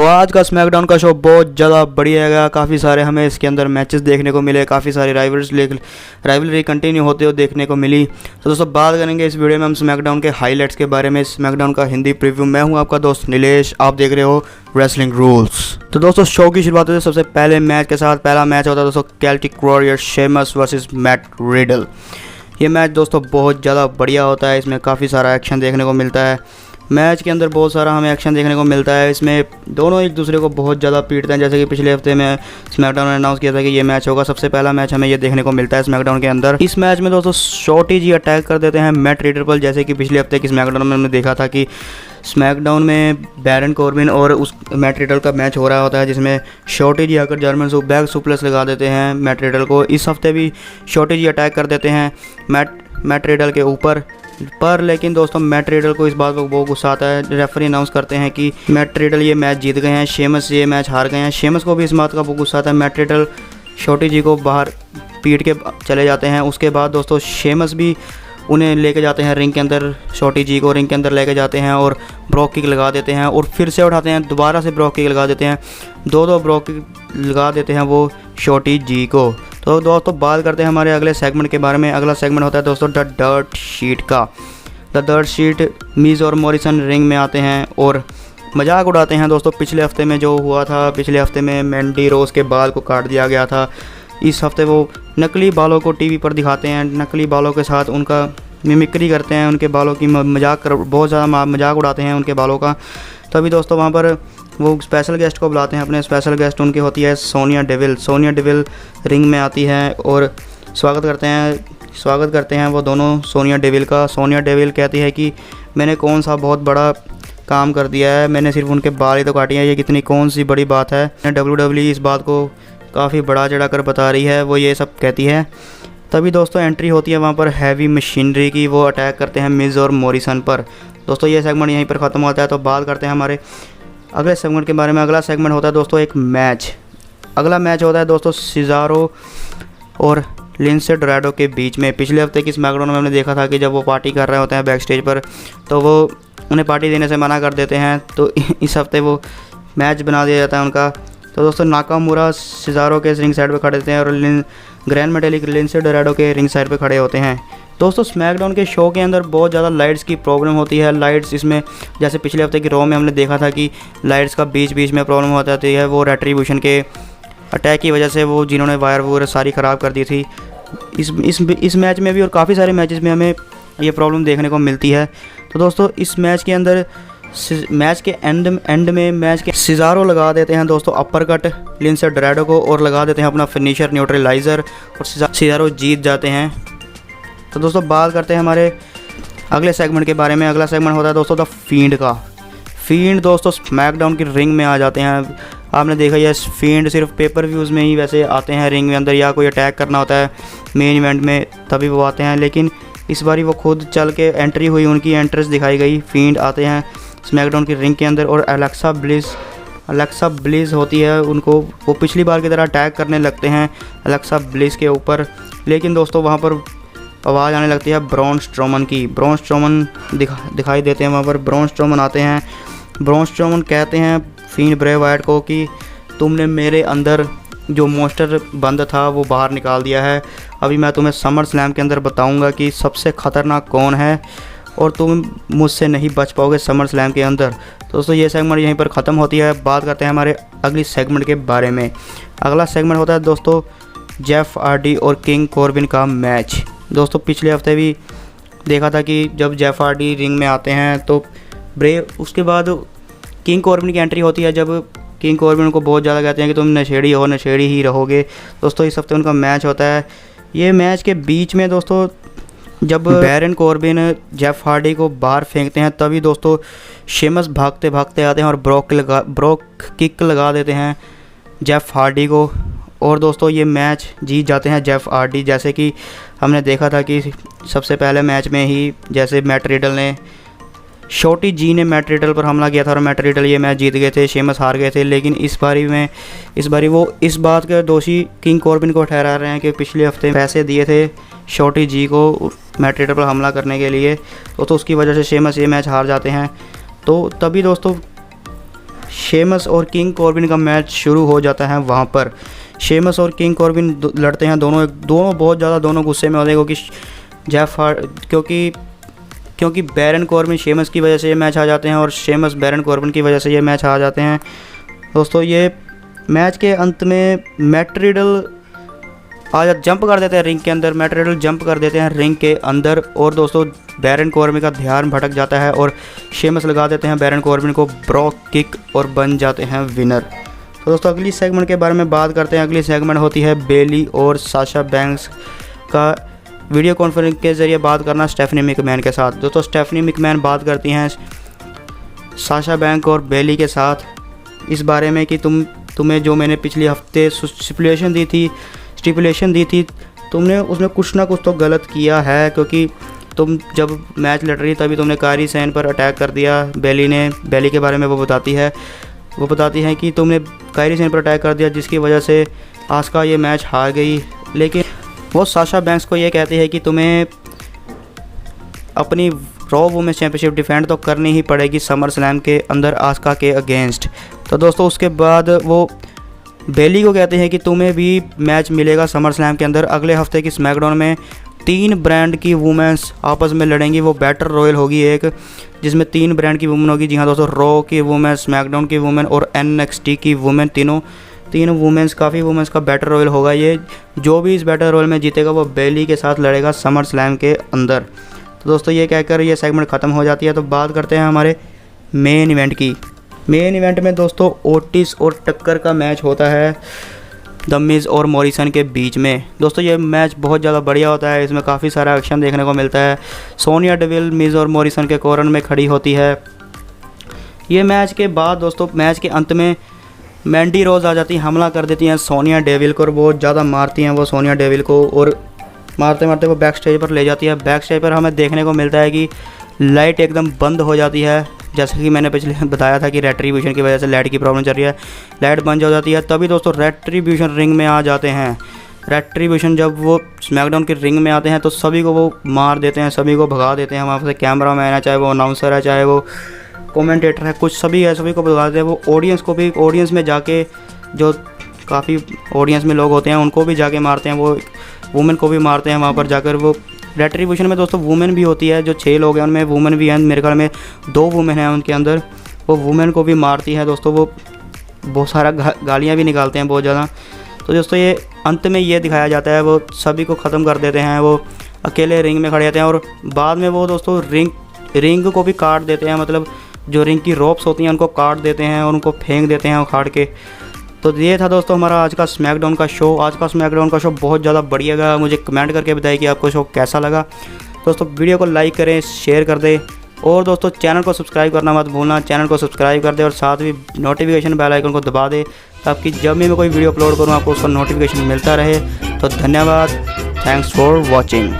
तो आज का स्मैकडाउन का शो बहुत ज़्यादा बढ़िया गया। काफ़ी सारे हमें इसके अंदर मैचेस देखने को मिले, काफ़ी सारी राइवलरी कंटिन्यू होते हुए देखने को मिली। तो दोस्तों बात करेंगे इस वीडियो में हम स्मैकडाउन के हाईलाइट्स के बारे में, स्मैकडाउन का हिंदी प्रीव्यू। मैं हूं आपका दोस्त नीलेश, आप देख रहे हो रेसलिंग रूल्स। तो दोस्तों शो की शुरुआत होती है सबसे पहले मैच के साथ। पहला मैच होता है दोस्तों Celtic warrior Sheamus versus Matt Riddle. ये मैच दोस्तों बहुत ज़्यादा बढ़िया होता है, इसमें काफ़ी सारा एक्शन देखने को मिलता है। मैच के अंदर बहुत सारा हमें एक्शन देखने को मिलता है। इसमें दोनों एक दूसरे को बहुत ज़्यादा पीटते हैं, जैसे कि पिछले हफ्ते में स्मैकडाउन ने अनाउंस किया था कि ये मैच होगा। सबसे पहला मैच हमें ये देखने को मिलता है स्मैकडाउन के अंदर। इस मैच में दोस्तों शॉर्टी जी अटैक कर देते हैं मैट रिडल पर, जैसे कि पिछले हफ्ते की स्मैकडाउन में हमने देखा था कि स्मैकडाउन में बैरन कॉर्बिन और उस मैट रिडल का मैच हो रहा होता है, जिसमें शॉर्टी जी आकर जर्मन बैक सुप्लेस लगा देते हैं मैट रिडल को। इस हफ्ते भी शॉर्टी जी अटैक कर देते हैं मैट रिडल के ऊपर पर, लेकिन दोस्तों मैट रिडल को इस बात पर बहुत गुस्सा आता है। रेफरी अनाउंस करते हैं कि मैट रिडल ये मैच जीत गए हैं, शेमस ये मैच हार गए हैं। शेमस को भी इस बात का बहुत गुस्सा आता है। मैट रिडल शॉर्टी जी को बाहर पीट के चले जाते हैं। उसके बाद दोस्तों शेमस भी उन्हें लेके जाते हैं रिंग के अंदर, शॉर्टी जी को रिंग के अंदर लेके जाते हैं और ब्रोक किक लगा देते हैं और फिर से उठाते हैं, दोबारा से ब्रोक किक लगा देते हैं। दो ब्रोक किक लगा देते हैं वो शॉर्टी जी को। तो दोस्तों बात करते हैं हमारे अगले सेगमेंट के बारे में। अगला सेगमेंट होता है दोस्तों द डर्ट शीट का। द डर्ट शीट मीज़ और मॉरिसन रिंग में आते हैं और मजाक उड़ाते हैं दोस्तों। पिछले हफ्ते में जो हुआ था, पिछले हफ्ते में मैंडी रोज के बाल को काट दिया गया था। इस हफ्ते वो नकली बालों को टीवी पर दिखाते हैं, नकली बालों के साथ उनका मिमिक्री करते हैं, उनके बालों की बहुत ज़्यादा मजाक उड़ाते हैं उनके बालों का। तभी दोस्तों वहाँ पर वो स्पेशल गेस्ट को बुलाते हैं। अपने स्पेशल गेस्ट उनकी होती है सोनिया डेविल रिंग में आती है और स्वागत करते हैं वो दोनों सोनिया डेविल का। सोनिया डेविल कहती है कि मैंने कौन सा बहुत बड़ा काम कर दिया है, मैंने सिर्फ उनके बाल ही तो काटे हैं, ये कितनी कौन सी बड़ी बात है। WWE इस बात को काफ़ी बड़ा चढ़ा कर बता रही है, वो ये सब कहती है। तभी दोस्तों एंट्री होती है वहाँ पर हैवी मशीनरी की, वो अटैक करते हैं मिज़ और मॉरिसन पर। दोस्तों ये सेगमेंट यहीं पर ख़त्म होता है। तो बात करते हैं हमारे अगले सेगमेंट के बारे में। अगला सेगमेंट होता है दोस्तों एक मैच। अगला मैच होता है दोस्तों सिज़ारो और लिंसे डोराडो के बीच में। पिछले हफ्ते की स्मैकडाउन में हमने देखा था कि जब वो पार्टी कर रहे होते हैं बैक स्टेज पर, तो वो उन्हें पार्टी देने से मना कर देते हैं। तो इस हफ्ते वो मैच बना दिया जाता है उनका। तो दोस्तों नाकामुरा सिज़ारो के रिंग साइड पर खड़े होते हैं और ग्रैंड मेटेलिक लिंसे डोराडो के रिंग साइड पर खड़े होते हैं। दोस्तों स्मैकडाउन के शो के अंदर बहुत ज़्यादा लाइट्स की प्रॉब्लम होती है। लाइट्स इसमें जैसे पिछले हफ्ते की रॉ में हमने देखा था कि लाइट्स का बीच बीच में प्रॉब्लम हो जाती है। वो रेट्रीब्यूशन के अटैक की वजह से वो जिन्होंने वायर वगैरह सारी ख़राब कर दी थी। इस मैच में भी और काफ़ी सारे मैचेस में हमें ये प्रॉब्लम देखने को मिलती है। तो दोस्तों इस मैच के अंदर मैच के एंड में मैच के सिज़ारो लगा देते हैं दोस्तों अपर कट लिंसे डोराडो को और लगा देते हैं अपना फिनिशर न्यूट्रलाइज़र और सिज़ारो जीत जाते हैं। तो दोस्तों बात करते हैं हमारे अगले सेगमेंट के बारे में। अगला सेगमेंट होता है दोस्तों द फील्ड का। फील्ड दोस्तों स्मैकडाउन की रिंग में आ जाते हैं। आपने देखा है फील्ड सिर्फ पेपर व्यूज़ में ही वैसे आते हैं रिंग में अंदर, या कोई अटैक करना होता है मेन इवेंट में तभी वो आते हैं, लेकिन इस बारी वो खुद चल के एंट्री हुई, उनकी एंट्रेंस दिखाई गई। फील्ड आते हैं स्मैकडाउन की रिंग के अंदर और अलेक्सा ब्लिस होती है उनको, वो पिछली बार की तरह अटैक करने लगते हैं अलेक्सा ब्लिस के ऊपर। लेकिन दोस्तों वहाँ पर आवाज़ आने लगती है ब्रॉन स्ट्रोमन की। ब्रॉन स्ट्रोमन दिखाई देते हैं वहाँ पर। ब्रॉन स्ट्रोमन आते हैं। ब्रॉन स्ट्रोमन कहते हैं फीन ब्रे वाइट को कि तुमने मेरे अंदर जो मॉन्स्टर बंद था वो बाहर निकाल दिया है। अभी मैं तुम्हें समर स्लैम के अंदर बताऊंगा कि सबसे ख़तरनाक कौन है और तुम मुझसे नहीं बच पाओगे समर स्लैम के अंदर। दोस्तों ये सेगमेंट यहीं पर ख़त्म होती है। बात करते हैं हमारे अगली सेगमेंट के बारे में। अगला सेगमेंट होता है दोस्तों जेफ हार्डी और किंग कॉर्बिन का मैच। दोस्तों पिछले हफ्ते भी देखा था कि जब जेफ हार्डी रिंग में आते हैं तो उसके बाद किंग कॉर्बिन की एंट्री होती है। जब किंग कॉर्बिन को बहुत ज़्यादा कहते हैं कि तुम नशेड़ी ही रहोगे। दोस्तों इस हफ्ते उनका मैच होता है। ये मैच के बीच में दोस्तों जब बैरन कॉर्बिन जेफ हार्डी को बाहर फेंकते हैं, तभी दोस्तों शेमस भागते आते हैं और ब्रोक किक लगा देते हैं जेफ हार्डी को। और दोस्तों ये मैच जीत जाते हैं जेफ हार्डी, जैसे कि हमने देखा था कि सबसे पहले मैच में ही जैसे मैट रिडल ने शॉर्टी जी ने मैट रिडल पर हमला किया था और मैट रिडल ये मैच जीत गए थे, शेमस हार गए थे। लेकिन इस बारी वो इस बात के दोषी किंग कॉर्बिन को ठहरा रहे हैं कि पिछले हफ्ते पैसे दिए थे शॉर्टी जी को मैट रिडल पर हमला करने के लिए, तो उसकी वजह से शेमस ये मैच हार जाते हैं। तो तभी दोस्तों शेमस और किंग कॉर्बिन का मैच शुरू हो जाता है। वहाँ पर शेमस और किंग कॉर्बिन लड़ते हैं। दोनों बहुत ज़्यादा दोनों गुस्से में होते हैं क्योंकि बैरन कॉर्बिन शेमस की वजह से ये मैच आ जाते हैं और शेमस बैरन कॉर्बिन की वजह से ये मैच आ जाते हैं। दोस्तों ये मैच के अंत में मैट रिडल जंप कर देते हैं रिंग के अंदर। मैट रिडल जंप कर देते हैं रिंग के अंदर और दोस्तों बैरन कॉर्बिन का ध्यान भटक जाता है और शेमस लगा देते हैं बैरन कॉर्बिन को ब्रॉक किक और बन जाते हैं विनर। तो दोस्तों अगली सेगमेंट के बारे में बात करते हैं। अगली सेगमेंट होती है बेली और साशा बैंक्स का वीडियो कॉन्फ्रेंस के ज़रिए बात करना स्टेफनी मैकमैन के साथ। दोस्तों स्टेफनी मैकमैन बात करती हैं साशा बैंक और बेली के साथ इस बारे में कि तुम्हें जो मैंने पिछले हफ्ते स्टिपुलेशन दी थी तुमने उसमें कुछ ना कुछ तो गलत किया है, क्योंकि तुम जब मैच लड़ रही तभी तुमने कायरी सेन पर अटैक कर दिया। बेली के बारे में वो बताती है कि तुमने कायरी सेन पर अटैक कर दिया जिसकी वजह से आस्का ये मैच हार गई। लेकिन वो साशा बैंक्स को ये कहती है कि तुम्हें अपनी रॉ वुमेन्स चैंपियनशिप डिफेंड तो करनी ही पड़ेगी समर स्लैम के अंदर आस्का के अगेंस्ट। तो दोस्तों उसके बाद वो बेली को कहते हैं कि तुम्हें भी मैच मिलेगा समर स्लैम के अंदर। अगले हफ्ते की स्मैकडाउन में 3 ब्रांड की वुमेन्स आपस में लड़ेंगी। वो बैटल रॉयल होगी एक, जिसमें 3 ब्रांड की वुमेन होगी। जी हाँ दोस्तों, रॉ की वुमेन, स्मैकडाउन की वुमेन और NXT की वुमेन, तीन वुमेन्स, काफ़ी वुमेन्स का बैटल रॉयल होगा ये। जो भी इस बैटल रॉयल में जीतेगा वो बेली के साथ लड़ेगा समर स्लैम के अंदर। तो दोस्तों ये कहकर ये सेगमेंट ख़त्म हो जाती है। तो बात करते हैं हमारे मेन इवेंट की। मेन इवेंट में दोस्तों ओटिस और टक्कर का मैच होता है द मिज और मॉरिसन के बीच में। दोस्तों ये मैच बहुत ज़्यादा बढ़िया होता है, इसमें काफ़ी सारा एक्शन देखने को मिलता है। सोनिया डेविल मिज और मॉरिसन के कॉर्नर में खड़ी होती है। ये मैच के बाद दोस्तों मैच के अंत में मैंडी रोज़ आ जाती है, हमला कर देती हैं सोनिया डेविल को और बहुत ज़्यादा मारती हैं वो सोनिया डेविल को, और मारते मारते वो बैक स्टेज पर ले जाती है। बैक स्टेज पर हमें देखने को मिलता है कि लाइट एकदम बंद हो जाती है, जैसे कि मैंने पिछले बताया था कि रेट्रीब्यूशन की वजह से लाइट की प्रॉब्लम चल रही है, लाइट बंद हो जाती है। तभी दोस्तों रेट्रीब्यूशन रिंग में आ जाते हैं। रेट्रीब्यूशन जब वो स्मैकडाउन के रिंग में आते हैं तो सभी को वो मार देते हैं, सभी को भगा देते हैं। वहाँ से कैमरा मैन है, चाहे वो अनाउंसर है, चाहे वो कमेंटेटर है, कुछ सभी है, सभी को भगा देते हैं। वो ऑडियंस में जाके जो काफ़ी ऑडियंस में लोग होते हैं उनको भी जाके मारते हैं, वो वुमेन को भी मारते हैं वहाँ पर जाकर। वो रेट्रीब्यूशन में दोस्तों वुमेन भी होती है, जो 6 लोग हैं उनमें वुमेन भी हैं, मेरे ख्याल में 2 वुमेन हैं उनके अंदर। वो वुमेन को भी मारती है दोस्तों, वो बहुत सारा गालियाँ भी निकालते हैं बहुत ज़्यादा। तो दोस्तों ये अंत में ये दिखाया जाता है, वो सभी को ख़त्म कर देते हैं, वो अकेले रिंग में खड़े रहते हैं और बाद में वो दोस्तों रिंग को भी काट देते हैं, मतलब जो रिंग की रोप्स होती हैं उनको काट देते हैं और उनको फेंक देते हैं उखाड़ के। तो ये था दोस्तों हमारा आज का स्मैकडाउन का शो। आज का स्मैकडाउन का शो बहुत ज़्यादा बढ़िया लगा। मुझे कमेंट करके बताइए कि आपको शो कैसा लगा। दोस्तों वीडियो को लाइक करें, शेयर कर दें और दोस्तों चैनल को सब्सक्राइब करना मत भूलना। चैनल को सब्सक्राइब कर दें और साथ ही नोटिफिकेशन बेल आइकन को दबा दें ताकि जब भी मैं कोई वीडियो अपलोड करूँ आपको उसका नोटिफिकेशन मिलता रहे। तो धन्यवाद, थैंक्स फॉर वॉचिंग।